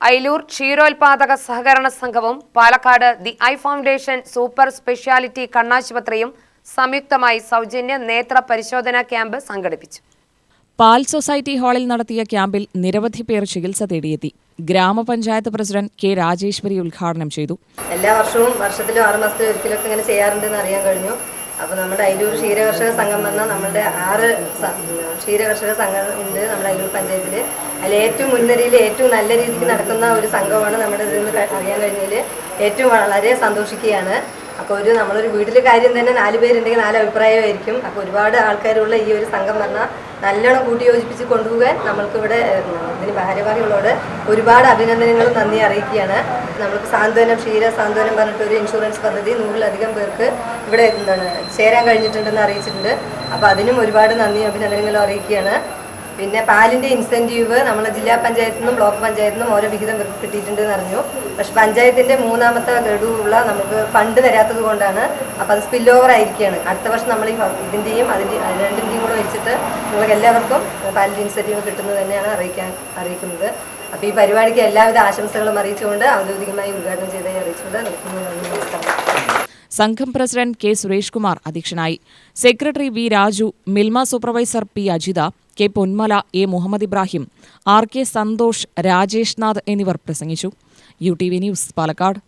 അയിലൂർ ക്ഷീരോത്പാദക സഹകരണ സംഘവും Palakkad the eye foundation super speciality കണ്ണാശുപത്രിയും സംയുക്തമായി സൗജന്യ നേത്ര പരിശോധനാ ക്യാമ്പ് സംഘടിപ്പിച്ചു. പാൽ സൊസൈറ്റി ഹാളിൽ നടത്തിയ ക്യാമ്പിൽ നിരവധി പേർ ചികിത്സ തേടിയെത്തി. ഗ്രാമപഞ്ചായത്ത് പ്രസിഡന്റ് കെ രാജേശ്വരി ഉദ്ഘാടനം ചെയ്തു. എല്ലാ വർഷവും വർഷത്തിലും 6 മാസത്തിലും ഒരിക്കലൊക്കെ ഇങ്ങനെ ചെയ്യാറുണ്ടെന്ന് അറിയാൻ കഴിഞ്ഞു. അപ്പോൾ നമ്മുടെ അയിലൂർ ക്ഷീരകർഷക സംഘം പറഞ്ഞാൽ നമ്മുടെ 6 ക്ഷീരകർഷക സംഘം ഉണ്ട് നമ്മുടെ അയിലൂർ പഞ്ചായത്തിൽ. അതിൽ ഏറ്റവും മുൻനിരയിൽ ഏറ്റവും നല്ല രീതിക്ക് നടക്കുന്ന ഒരു സംഘമാണ് നമ്മുടെ ഇതെന്ന് അറിയാൻ കഴിഞ്ഞതിൽ ഏറ്റവും വളരെ സന്തോഷിക്കുകയാണ്. അപ്പോൾ നമ്മളൊരു വീട്ടിൽ കാര്യം തന്നെ 4 പേരുണ്ടെങ്കിൽ 4 അഭിപ്രായമായിരിക്കും. അപ്പോൾ ഒരുപാട് ആൾക്കാരുള്ള ഈ ഒരു സംഘം പറഞ്ഞാൽ നല്ലോണം കൂട്ടിയോജിപ്പിച്ച് കൊണ്ടുപോകാൻ നമ്മൾക്കിവിടെ ഇതിന് ഭാരവാഹികളോട് ഒരുപാട് അഭിനന്ദനങ്ങളും നന്ദി അറിയിക്കുകയാണ്. നമ്മൾക്ക് ക്ഷീര സാന്ത്വനം പറഞ്ഞിട്ടൊരു ഇൻഷുറൻസ് പദ്ധതി 100-ലധികം പേർക്ക് ഇവിടെ ചേരാൻ കഴിഞ്ഞിട്ടുണ്ടെന്ന് അറിയിച്ചിട്ടുണ്ട്. അപ്പോൾ അതിനും ഒരുപാട് നന്ദി അഭിനന്ദനങ്ങളും അറിയിക്കുകയാണ്. പിന്നെ പാലിൻ്റെ ഇൻസെൻറ്റീവ് നമ്മളെ ജില്ലാ പഞ്ചായത്തിൽ നിന്നും ബ്ലോക്ക് പഞ്ചായത്തിൽ നിന്നും ഓരോ വിഹിതം കിട്ടിയിട്ടുണ്ടെന്ന് അറിഞ്ഞു. പക്ഷെ പഞ്ചായത്തിൻ്റെ 3ാമത്തെ ഗഡുവുള്ള നമുക്ക് ഫണ്ട് വരാത്തത് കൊണ്ടാണ്. അപ്പോൾ അത് സ്പിൽ ഓവർ ആയിരിക്കുകയാണ്. അടുത്ത വർഷം നമ്മൾ ഇതിൻ്റെയും രണ്ടിൻ്റെയും കൂടെ വെച്ചിട്ട് നിങ്ങൾക്ക് എല്ലാവർക്കും പാലിൻ്റെ ഇൻസെൻറ്റീവ് കിട്ടുന്നത് തന്നെയാണ് അറിയിക്കുന്നത്. അപ്പോൾ ഈ പരിപാടിക്ക് എല്ലാവിധ ആശംസകളും അറിയിച്ചുകൊണ്ട് ഔദ്യോഗികമായി ഉദ്ഘാടനം ചെയ്തതായി അറിയിച്ചുകൊണ്ട് നമസ്കാരം. സംഘം പ്രസിഡന്റ് കെ സുരേഷ് കുമാർ അധ്യക്ഷനായി. Secretary V Raju, Milma supervisor P Ajitha, K Ponmala, A Muhammad Ibrahim, R K Santhosh, Rajesh Nath എന്നിവർ പ്രസംഗിച്ചു. UTV news, Palakkad.